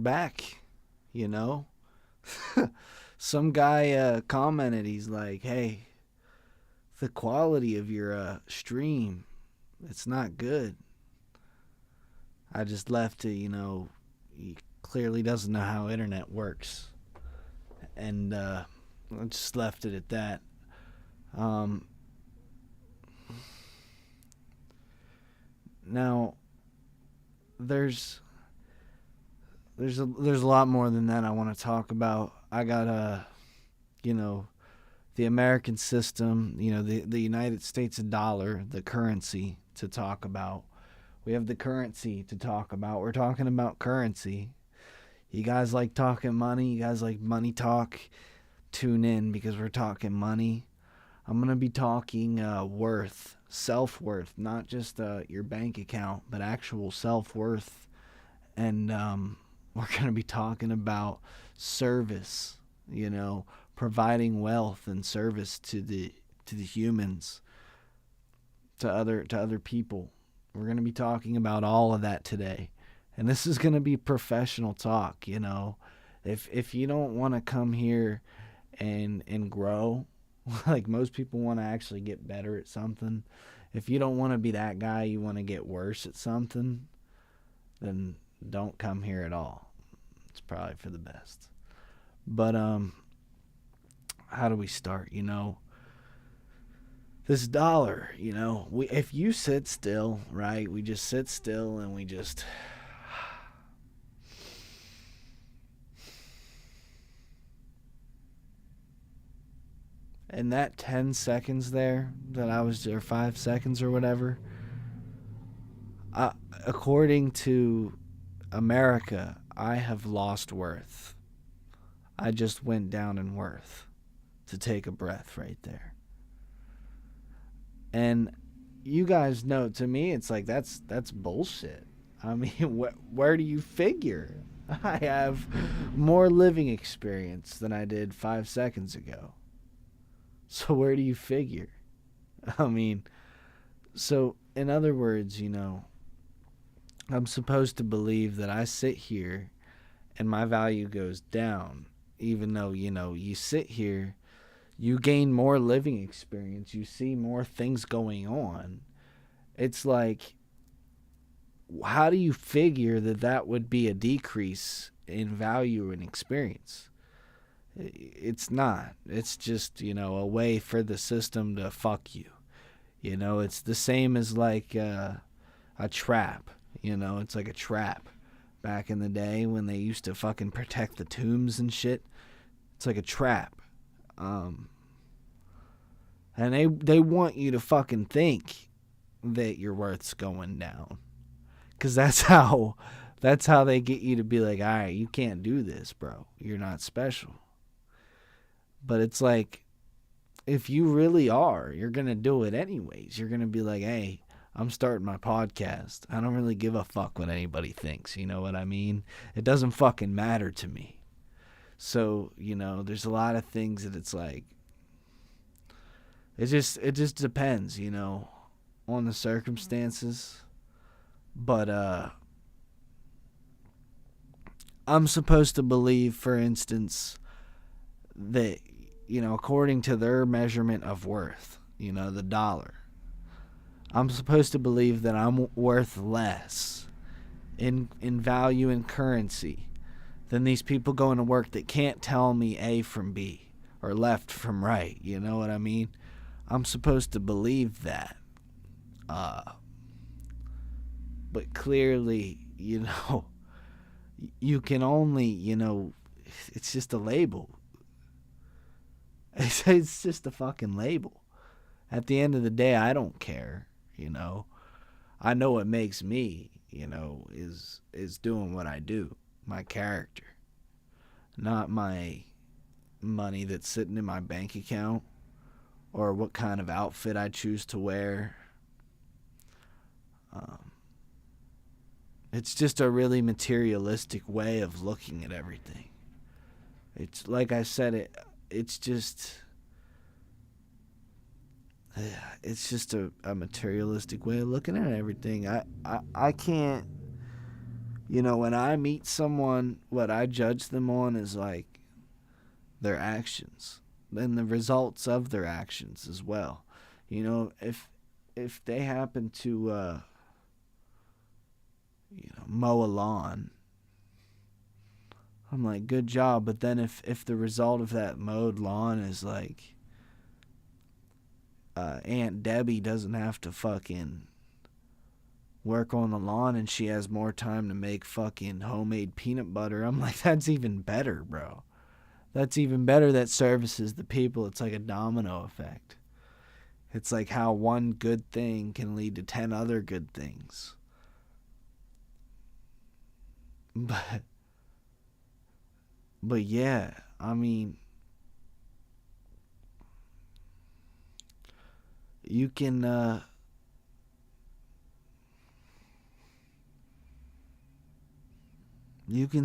back, you know? Some guy commented, he's like, hey, the quality of your stream, it's not good. I just left it, he clearly doesn't know how internet works. And I just left it at that. Now, there's a lot more than that I want to talk about. I got the American system, the United States dollar, the currency to talk about. We have the currency to talk about. We're talking about currency. You guys like talking money? You guys like money talk? Tune in because we're talking money. I'm going to be talking worth, self-worth, not just your bank account, but actual self-worth. And we're going to be talking about service, providing wealth and service to the humans, to other people. We're going to be talking about all of that today. And this is going to be professional talk, If you don't want to come here and grow, like most people want to actually get better at something. If you don't want to be that guy, you want to get worse at something, then don't come here at all. It's probably for the best. But how do we start? This dollar, if you sit still, right? We just sit still and we just and that 10 seconds there that I was there, 5 seconds or whatever, according to America, I have lost worth. I just went down in worth to take a breath right there. And you guys know, to me, it's like that's bullshit. I mean, where do you figure? I have more living experience than I did 5 seconds ago. So where do you figure? I mean, so in other words, I'm supposed to believe that I sit here and my value goes down, even though, you sit here, you gain more living experience, you see more things going on. It's like, how do you figure that would be a decrease in value and experience? It's not. It's just, a way for the system to fuck you. It's the same as like a trap. It's like a trap. Back in the day when they used to fucking protect the tombs and shit. It's like a trap. And they want you to fucking think that your worth's going down. Because that's how they get you to be like, all right, you can't do this, bro. You're not special. But it's like, if you really are, you're going to do it anyways. You're going to be like, hey, I'm starting my podcast. I don't really give a fuck what anybody thinks. You know what I mean? It doesn't fucking matter to me. So, there's a lot of things that it's like, it just depends, on the circumstances. But I'm supposed to believe, for instance, that, according to their measurement of worth, the dollar, I'm supposed to believe that I'm worth less in value and currency than these people going to work that can't tell me A from B or left from right. You know what I mean? I'm supposed to believe that. But clearly, you can only, it's just a label. It's just a fucking label. At the end of the day, I don't care, I know what makes me, is doing what I do. My character. Not my money that's sitting in my bank account or what kind of outfit I choose to wear. It's just a really materialistic way of looking at everything. It's like I said, it's just a materialistic way of looking at everything. I can't, When I meet someone, what I judge them on is like their actions and the results of their actions as well. If they happen to mow a lawn, I'm like, good job. But then if the result of that mowed lawn is like Aunt Debbie doesn't have to fucking work on the lawn and she has more time to make fucking homemade peanut butter, I'm like, that's even better, bro. That's even better. That services the people. It's like a domino effect. It's like how one good thing can lead to 10 other good things. But yeah, I mean, you can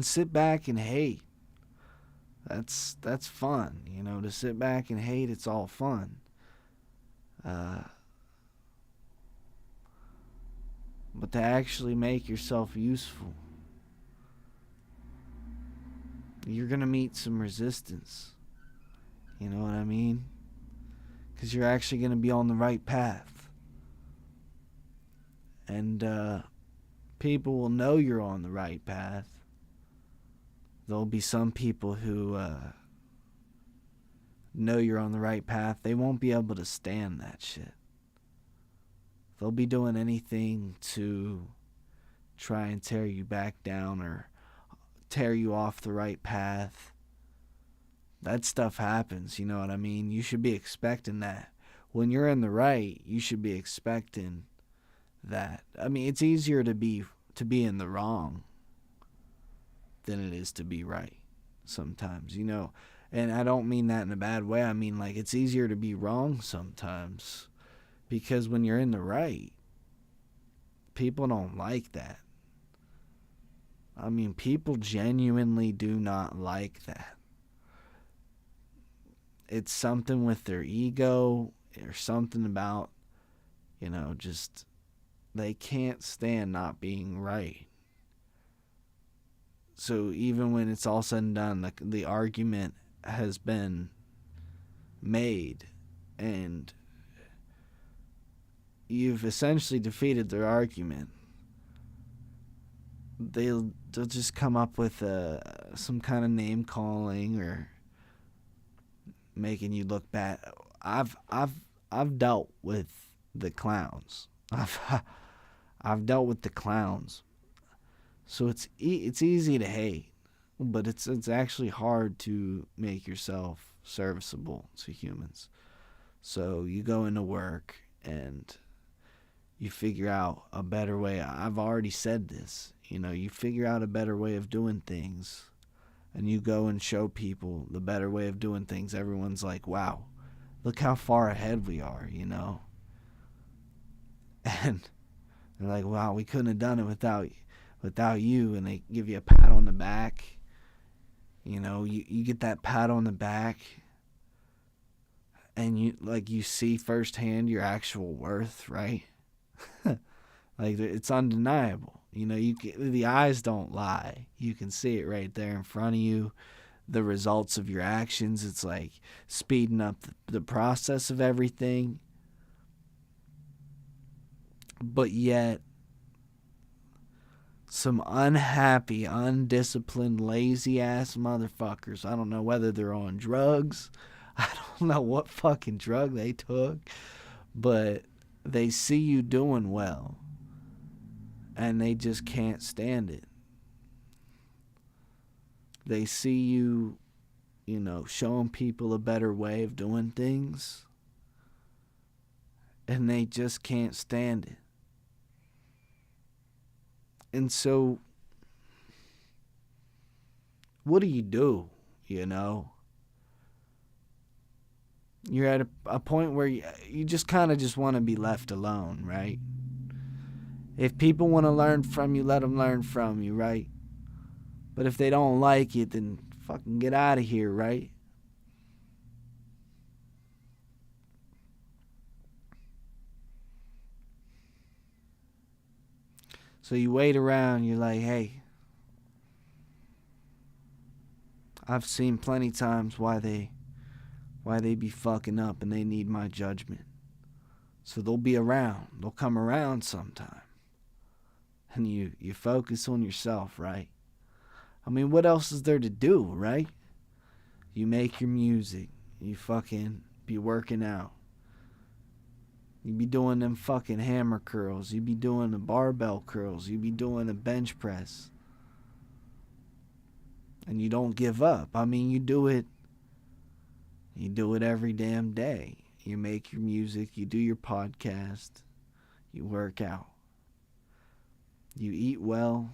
sit back and hate. That's fun, to sit back and hate. It's all fun. But to actually make yourself useful, you're going to meet some resistance. You know what I mean? Because you're actually going to be on the right path. And people will know you're on the right path. There'll be some people who know you're on the right path. They won't be able to stand that shit. They'll be doing anything to try and tear you back down or tear you off the right path. That stuff happens, you know what I mean? You should be expecting that. When you're in the right, you should be expecting that. I mean, it's easier to be in the wrong than it is to be right sometimes, And I don't mean that in a bad way. I mean, like, it's easier to be wrong sometimes because when you're in the right, people don't like that. I mean, people genuinely do not like that. It's something with their ego or something about, just they can't stand not being right. So even when it's all said and done, the argument has been made and you've essentially defeated their argument, they'll just come up with some kind of name calling or making you look bad. I've dealt with the clowns. I've dealt with the clowns. So it's easy to hate, but it's actually hard to make yourself serviceable to humans. So you go into work and you figure out a better way. I've already said this. You figure out a better way of doing things and you go and show people the better way of doing things. Everyone's like, wow, look how far ahead we are, And they're like, wow, we couldn't have done it without you. And they give you a pat on the back. You get that pat on the back and you see firsthand your actual worth, right? Like, it's undeniable. The eyes don't lie. You can see it right there in front of you. The results of your actions. It's like speeding up the process of everything. But yet, some unhappy, undisciplined, lazy-ass motherfuckers, I don't know whether they're on drugs, I don't know what fucking drug they took, but they see you doing well, and they just can't stand it. They see you, showing people a better way of doing things, and they just can't stand it. And so, what do? You're at a point where you just kind of just want to be left alone, right? If people want to learn from you, let them learn from you, right? But if they don't like it, then fucking get out of here, right? So you wait around, you're like, hey, I've seen plenty times why they be fucking up and they need my judgment. So they'll be around. They'll come around sometime. And you focus on yourself, right? I mean, what else is there to do, right? You make your music. You fucking be working out. You be doing them fucking hammer curls. You be doing the barbell curls. You be doing the bench press. And you don't give up. I mean, you do it every damn day. You make your music. You do your podcast. You work out. You eat well.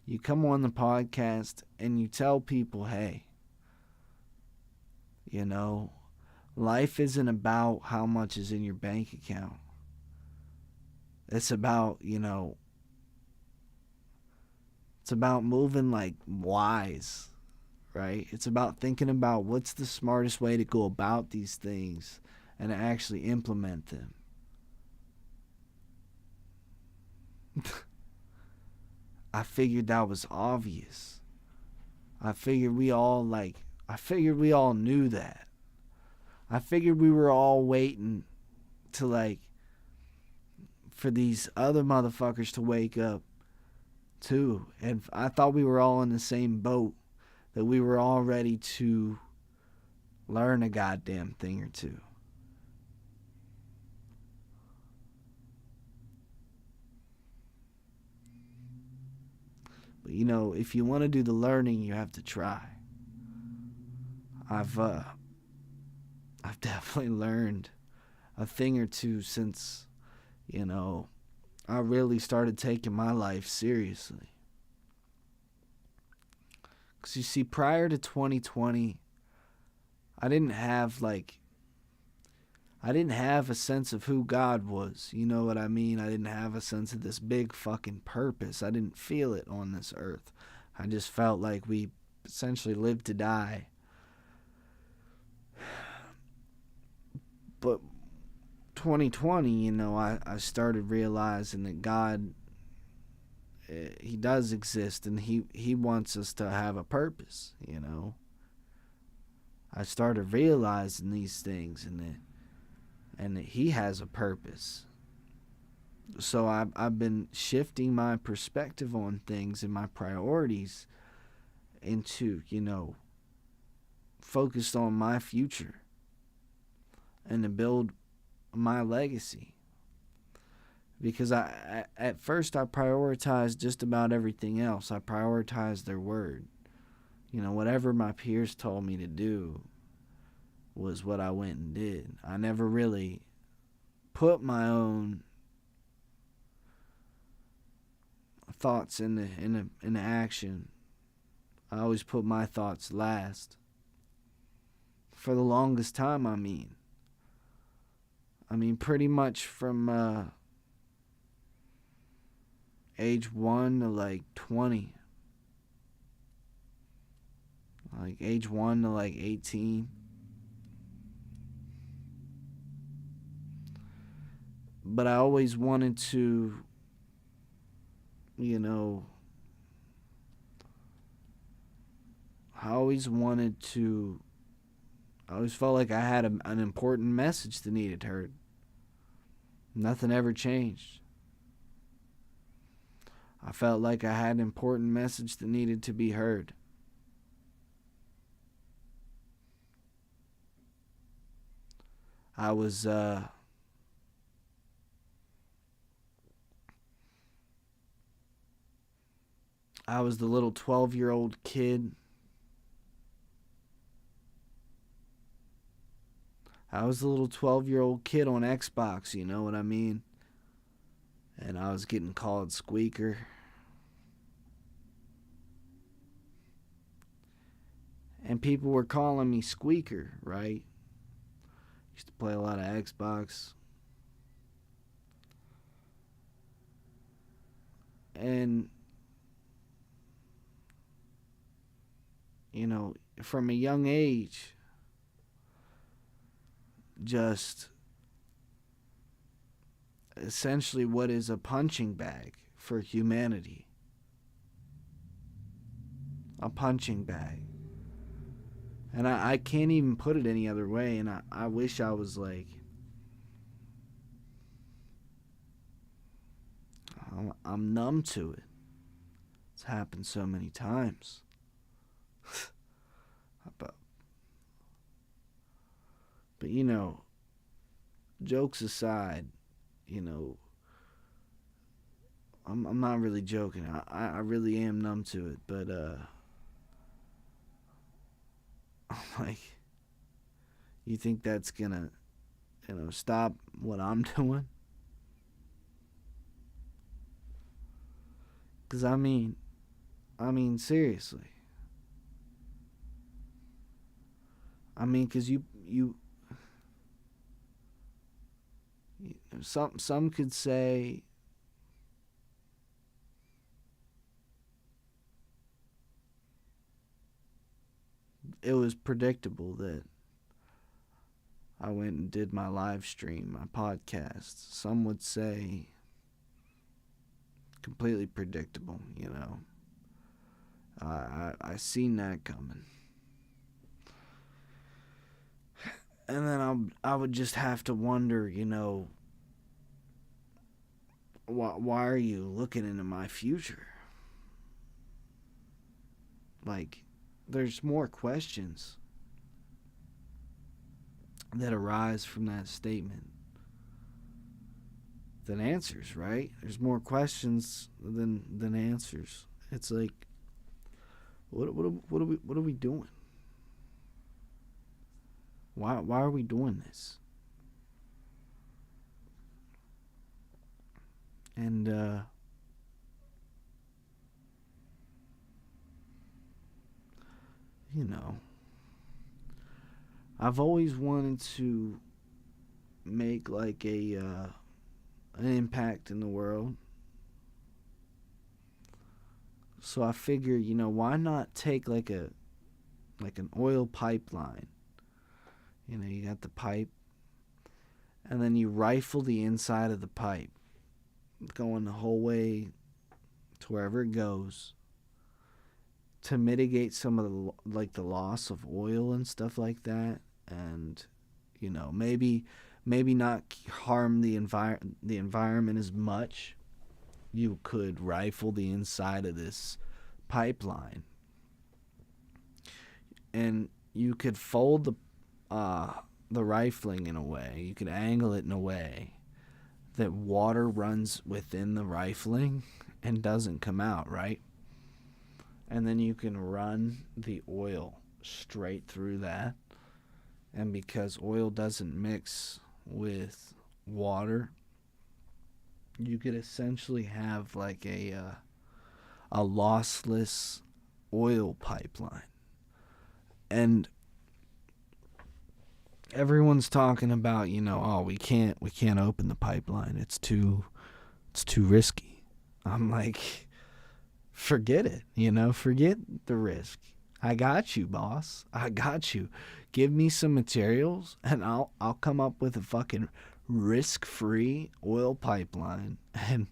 You come on the podcast and you tell people, hey, you know, life isn't about how much is in your bank account. It's about, it's about moving like wise, right? It's about thinking about what's the smartest way to go about these things and to actually implement them. I figured that was obvious. I figured we all knew that. I figured we were all waiting to for these other motherfuckers to wake up too. And I thought we were all in the same boat, that we were all ready to learn a goddamn thing or two. But if you want to do the learning, you have to try. I've definitely learned a thing or two since, I really started taking my life seriously. Because you see, prior to 2020, I didn't have a sense of who God was. You know what I mean? I didn't have a sense of this big fucking purpose. I didn't feel it on this earth. I just felt like we essentially lived to die. But 2020, I started realizing that God, He does exist, and He wants us to have a purpose, I started realizing these things, and that He has a purpose. So I've been shifting my perspective on things and my priorities into, focused on my future and to build my legacy. Because at first I prioritized just about everything else. I prioritized their word. Whatever my peers told me to do was what I went and did. I never really put my own thoughts into action. I always put my thoughts last. For the longest time, I mean, pretty much from age 1 to 20. Age 1 to 18. But I always wanted to, I always felt like I had an important message that needed heard. Nothing ever changed. I felt like I had an important message that needed to be heard. I was the little 12-year-old kid. I was the little 12-year-old kid on Xbox, you know what I mean? And I was getting called Squeaker. And people were calling me Squeaker, right? Used to play a lot of Xbox. And, from a young age, just essentially what is a punching bag for humanity. A punching bag. And I can't even put it any other way. And I wish I was like, I'm numb to it. It's happened so many times. but, but jokes aside, I'm not really joking. I really am numb to it. But I'm like, you think that's gonna, stop what I'm doing? Because I mean, seriously. I mean, because some could say it was predictable that I went and did my live stream, my podcast. Some would say completely predictable, I seen that coming. And then I would just have to wonder, why are you looking into my future? Like, there's more questions that arise from that statement than answers, right? There's more questions than answers. It's like, what are we doing? Why are we doing this? And I've always wanted to make like an impact in the world. So I figure, why not take like an oil pipeline? You got the pipe, and then you rifle the inside of the pipe, going the whole way to wherever it goes, to mitigate some of the loss of oil and stuff like that, and maybe not harm the environment as much. You could rifle the inside of this pipeline, and you could fold the rifling in a way. You could angle it in a way that water runs within the rifling and doesn't come out, right? And then you can run the oil straight through that. And because oil doesn't mix with water, you could essentially have like a lossless oil pipeline. And everyone's talking about, we can't open the pipeline. It's too risky. I'm like, forget it, forget the risk. I got you, boss. I got you. Give me some materials and I'll come up with a fucking risk-free oil pipeline, and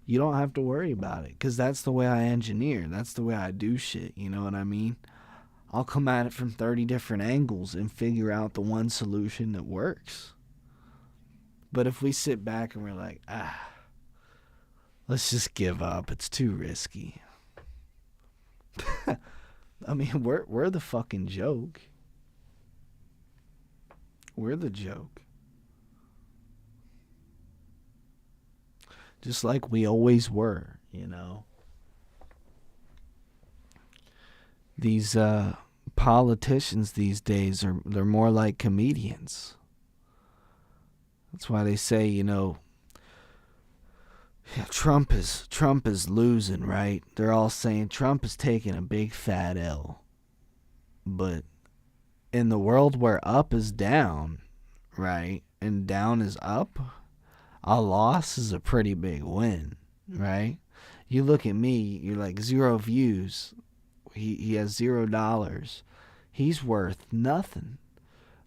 you don't have to worry about it, because that's the way I engineer. That's the way I do shit, you know what I mean? I'll come at it from 30 different angles and figure out the one solution that works. But if we sit back and we're like, let's just give up, it's too risky. I mean, we're the fucking joke. We're the joke. Just like we always were, These politicians these days they're more like comedians. That's why they say, Trump is losing, right? They're all saying Trump is taking a big fat L. But in the world where up is down, right, and down is up, a loss is a pretty big win, right? You look at me, you're like 0 views. He has $0. He's worth nothing.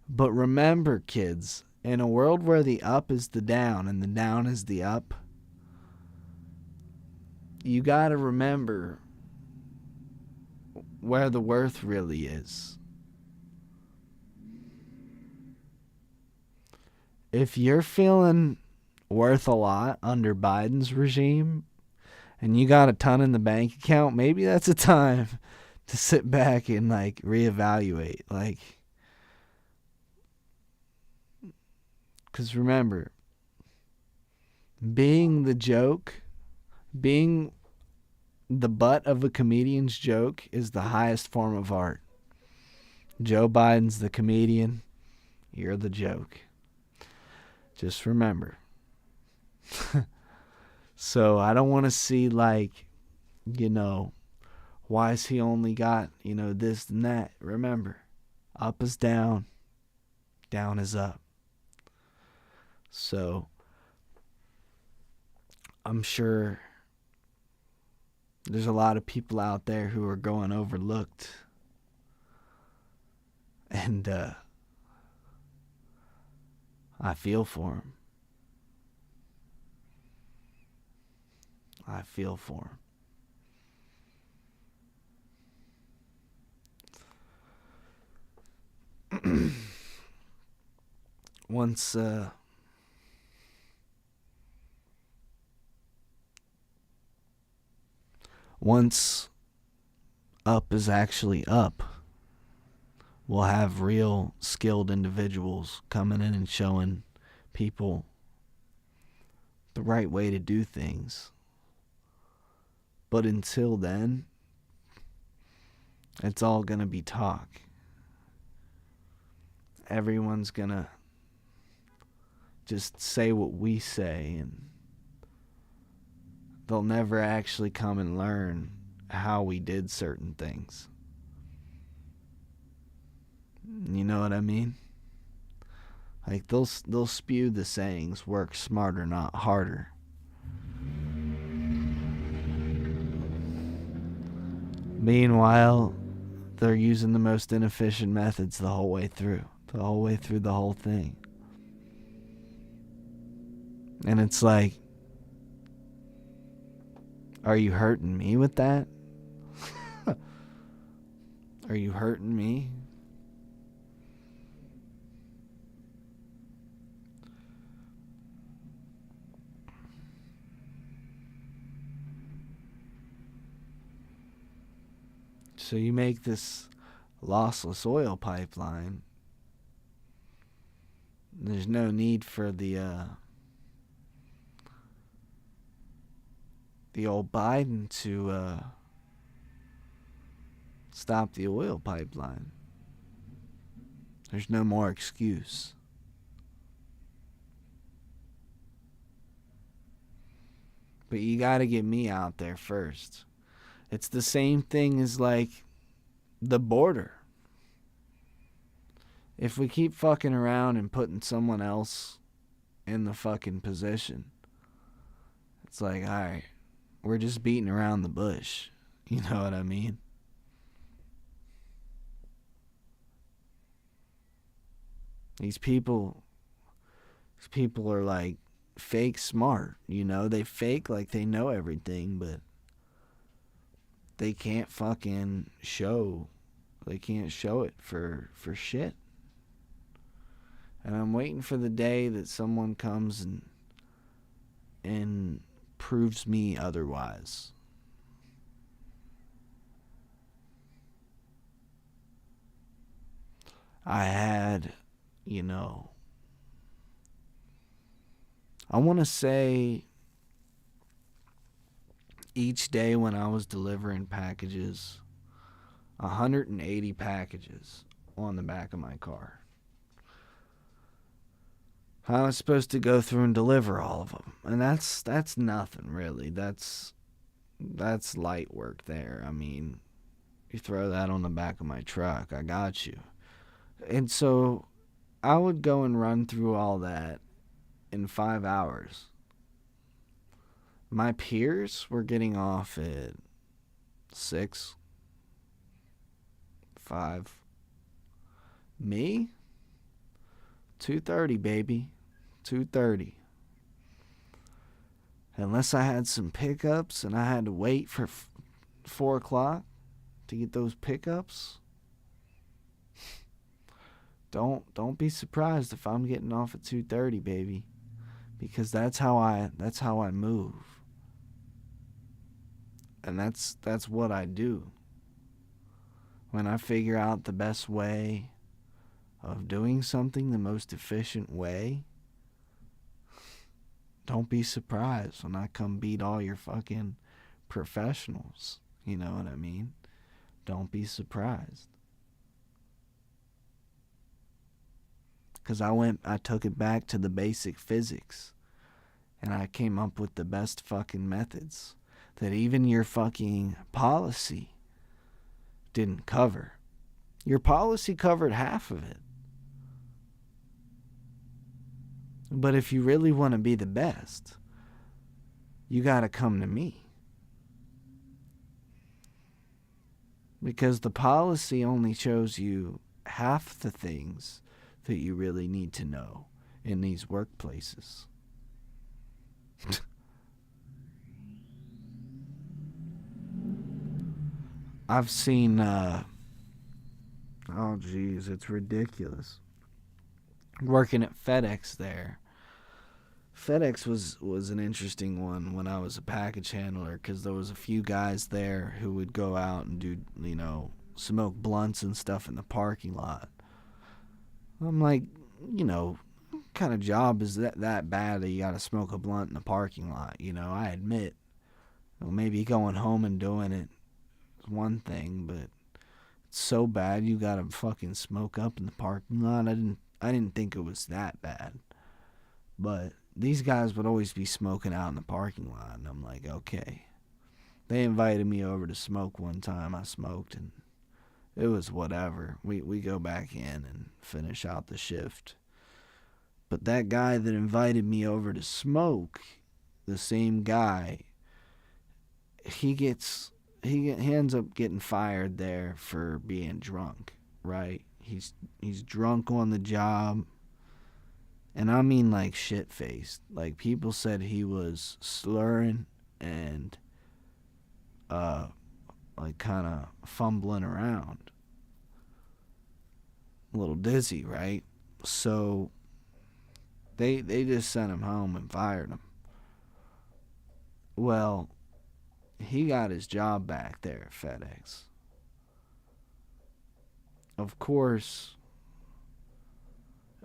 But remember, kids, in a world where the up is the down and the down is the up, you gotta remember where the worth really is. if you're feeling worth a lot under Biden's regime and you got a ton in the bank account, maybe that's a time to sit back and like reevaluate. Like, because remember, being the joke, being the butt of a comedian's joke is the highest form of art. Joe Biden's the comedian. You're the joke. Just remember. So I don't want to see like, why is he only got, this and that? Remember, up is down, down is up. So I'm sure there's a lot of people out there who are going overlooked. And I feel for him. I feel for him. Once up is actually up, we'll have real skilled individuals coming in and showing people the right way to do things. But until then, it's all gonna be talk. Everyone's gonna just say what we say, and they'll never actually come and learn how we did certain things. You know what I mean? Like, they'll spew the sayings, work smarter, not harder. Meanwhile, they're using the most inefficient methods the whole way through the whole thing. And it's like, are you hurting me with that? Are you hurting me? So you make this lossless oil pipeline. There's no need for the old Biden to stop the oil pipeline. There's no more excuse. But you gotta get me out there first. It's the same thing as like the border. If we keep fucking around and putting someone else in the fucking position, it's like, alright, we're just beating around the bush. You know what I mean? These people are like fake smart, they fake like they know everything, but they can't fucking show. They can't show it for shit. And I'm waiting for the day that someone comes and proves me otherwise. I had, I want to say each day when I was delivering packages, 180 packages on the back of my car. I was supposed to go through and deliver all of them. And that's nothing really. That's light work there. I mean, you throw that on the back of my truck, I got you. And so I would go and run through all that in 5 hours. My peers were getting off at 6, 5. Me? 2:30, baby. 2:30. Unless I had some pickups and I had to wait for 4 o'clock to get those pickups. don't be surprised if I'm getting off at 2:30, baby, because that's how I move. And that's what I do. When I figure out the best way of doing something, the most efficient way, don't be surprised when I come beat all your fucking professionals. You know what I mean? Don't be surprised. Because I took it back to the basic physics. And I came up with the best fucking methods that even your fucking policy didn't cover. Your policy covered half of it. But if you really want to be the best, you got to come to me. Because the policy only shows you half the things that you really need to know in these workplaces. I've seen, oh geez, it's ridiculous. Working at FedEx there. FedEx was an interesting one when I was a package handler, because there was a few guys there who would go out and do, smoke blunts and stuff in the parking lot. I'm like, what kind of job is that bad that you gotta smoke a blunt in the parking lot? I admit, maybe going home and doing it is one thing, but it's so bad you gotta fucking smoke up in the parking lot. I didn't think it was that bad, but these guys would always be smoking out in the parking lot, and I'm like, okay. They invited me over to smoke one time. I smoked, and it was whatever. We go back in and finish out the shift. But that guy that invited me over to smoke, the same guy, he ends up getting fired there for being drunk, right? He's drunk on the job. And I mean like shit-faced. Like, people said he was slurring and like kind of fumbling around. A little dizzy, right? So they just sent him home and fired him. Well, he got his job back there at FedEx. Of course,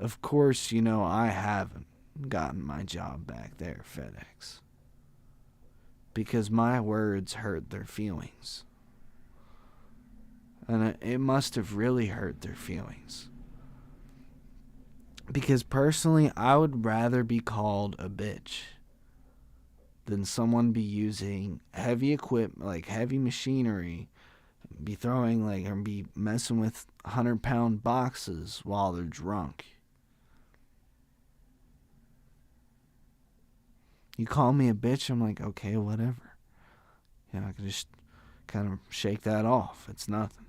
I haven't gotten my job back there at FedEx. Because my words hurt their feelings. And it must have really hurt their feelings. Because personally, I would rather be called a bitch than someone be using heavy equipment, like heavy machinery, be throwing or be messing with 100-pound boxes while they're drunk. You call me a bitch, I'm like, okay, whatever. I can just kind of shake that off. It's nothing.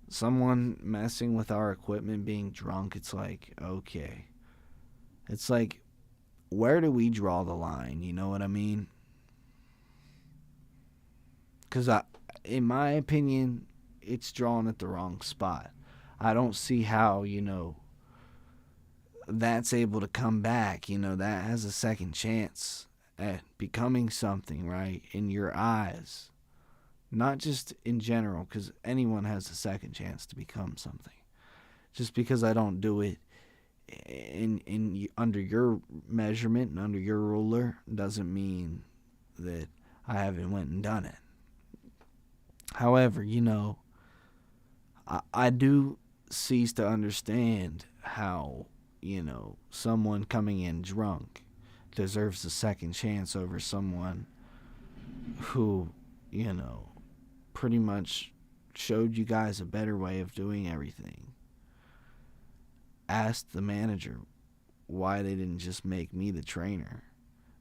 Someone messing with our equipment being drunk, it's like, okay. It's like, where do we draw the line? You know what I mean? Because in my opinion, it's drawn at the wrong spot. I don't see how, that's able to come back. That has a second chance at becoming something, right? In your eyes. Not just in general, because anyone has a second chance to become something. Just because I don't do it in under your measurement and under your ruler doesn't mean that I haven't went and done it. However, I do cease to understand how, someone coming in drunk deserves a second chance over someone who, pretty much showed you guys a better way of doing everything. Asked the manager why they didn't just make me the trainer.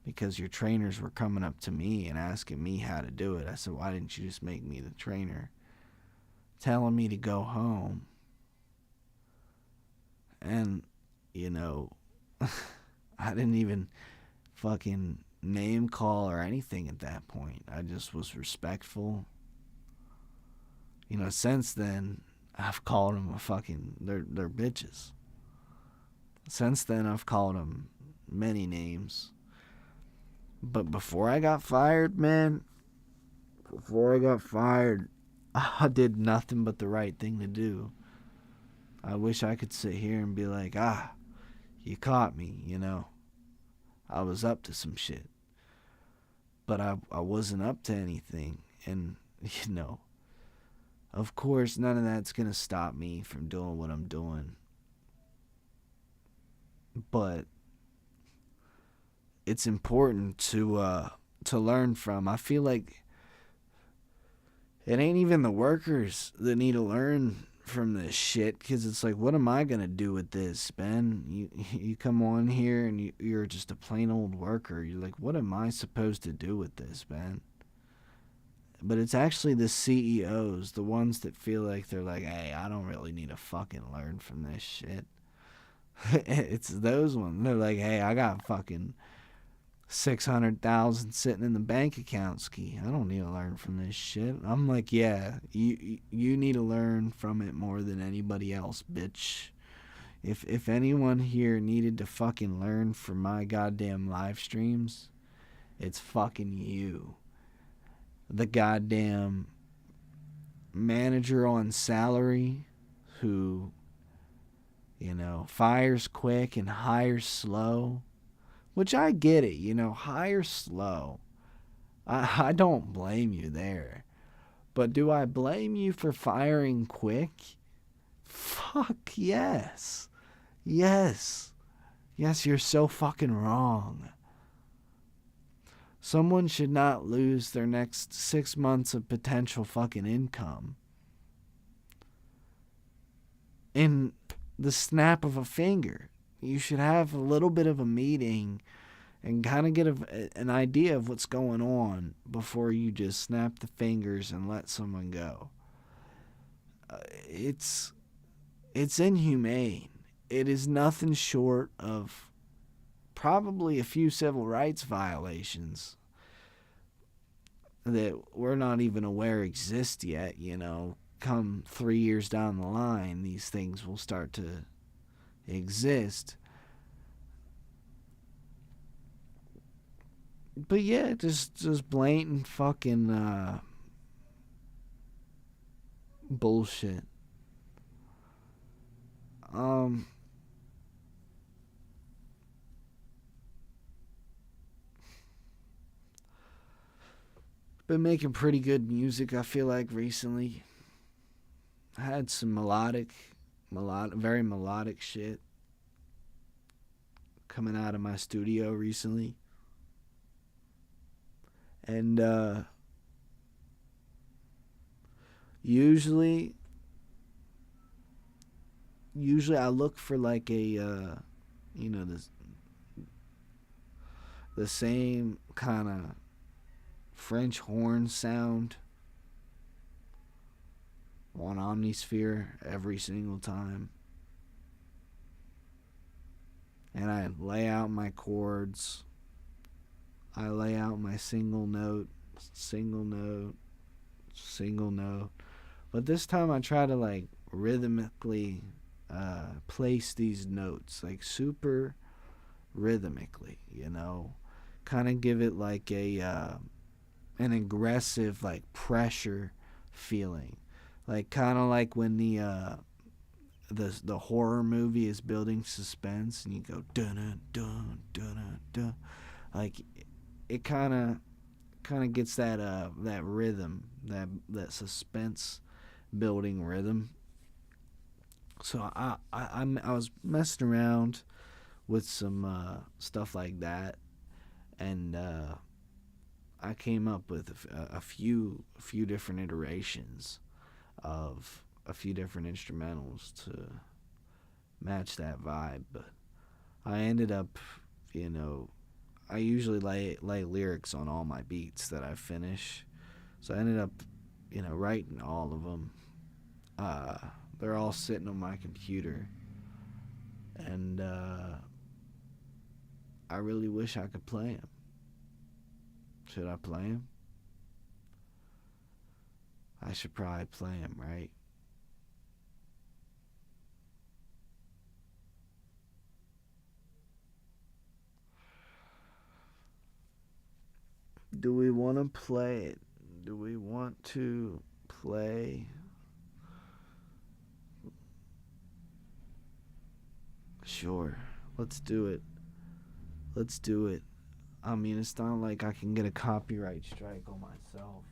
Because your trainers were coming up to me and asking me how to do it. I said, why didn't you just make me the trainer? Telling me to go home. And, I didn't even fucking name call or anything at that point. I just was respectful. Since then, I've called them they're bitches. Since then, I've called them many names. But before I got fired, man, I did nothing but the right thing to do. I wish I could sit here and be like, you caught me, I was up to some shit. But I wasn't up to anything. And, of course, none of that's going to stop me from doing what I'm doing. But it's important to learn from. I feel like it ain't even the workers that need to learn from this shit, because it's like, what am I gonna do with this, Ben? You come on here and you're just a plain old worker. You're like, what am I supposed to do with this, Ben? But it's actually the CEOs, the ones that feel like they're like, hey, I don't really need to fucking learn from this shit. It's those ones. They're like, hey, I got fucking 600,000 sitting in the bank account, Ski. I don't need to learn from this shit. I'm like, yeah, you need to learn from it more than anybody else, bitch. If anyone here needed to fucking learn from my goddamn live streams, it's fucking you. The goddamn manager on salary who, fires quick and hires slow. Which I get it, hire slow. I don't blame you there. But do I blame you for firing quick? Fuck yes. Yes. Yes, you're so fucking wrong. Someone should not lose their next 6 months of potential fucking income in the snap of a finger. You should have a little bit of a meeting and kind of get an idea of what's going on before you just snap the fingers and let someone go. It's inhumane. It is nothing short of probably a few civil rights violations that we're not even aware exist yet. Come 3 years down the line, these things will start to exist. But yeah, just blatant fucking bullshit. Been making pretty good music, I feel like, recently. I had some very melodic shit coming out of my studio recently. And usually I look for like a the same kind of French horn sound on Omnisphere every single time. And I lay out my chords. I lay out my single note. But this time I try to like rhythmically place these notes, like super rhythmically, kind of give it like an aggressive like pressure feeling, like kind of like when the horror movie is building suspense and you go dun dun dun dun, like it kind of gets that rhythm, that suspense building rhythm. So I was messing around with some stuff like that, and I came up with a few different iterations of a few different instrumentals to match that vibe. But I ended up, I usually lay lyrics on all my beats that I finish, so I ended up, writing all of them. They're all sitting on my computer, and I really wish I could play them. Should I play them? I should probably play them, right? Do we want to play it? Do we want to play? Sure. Let's do it. Let's do it. I mean, it's not like I can get a copyright strike on myself.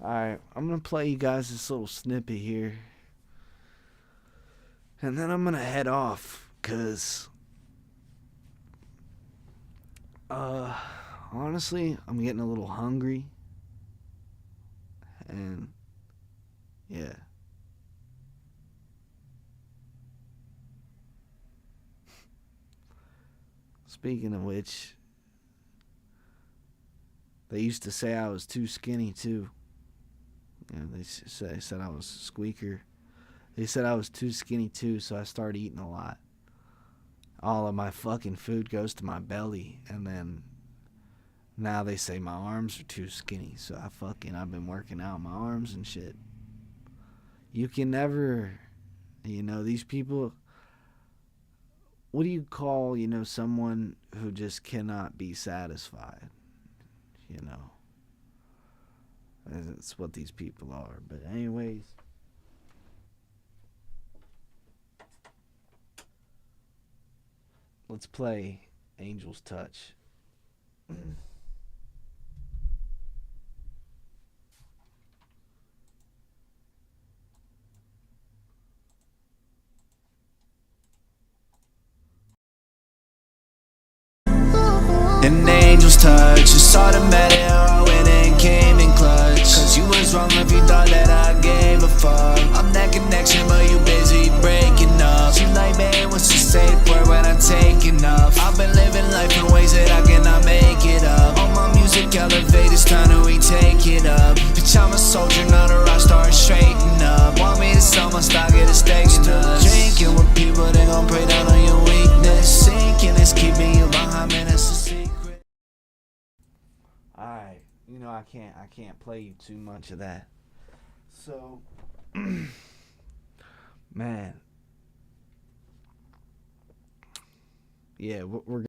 Alright, I'm going to play you guys this little snippet here. And then I'm going to head off. Because, honestly, I'm getting a little hungry. And, yeah. Speaking of which, they used to say I was too skinny, too. You know, they said I was a squeaker. They said I was too skinny too, so I started eating a lot. All of my fucking food goes to my belly, and then now they say my arms are too skinny, so I've been working out my arms and shit. You can never, these people, what do you call, someone who just cannot be satisfied? It's what these people are. But anyways, let's play Angel's Touch. An angel's touch, just automatic, I went and came in clutch. Cause you was wrong if you thought that I gave a fuck. I'm that connection, but you busy breaking up. She like, man, what's the safe word when I take enough? I've been living life in ways that I cannot make it up. All my music elevate, it's time to retake it up. Bitch, I'm a soldier, not a rock star, straighten up. Want me to sell my stock at a steak and drinking with people, they gon' prey down on your weakness. Sinking is keeping you behind, man, that's a secret. Alright, I can't play you too much of that. So, man. Yeah, we're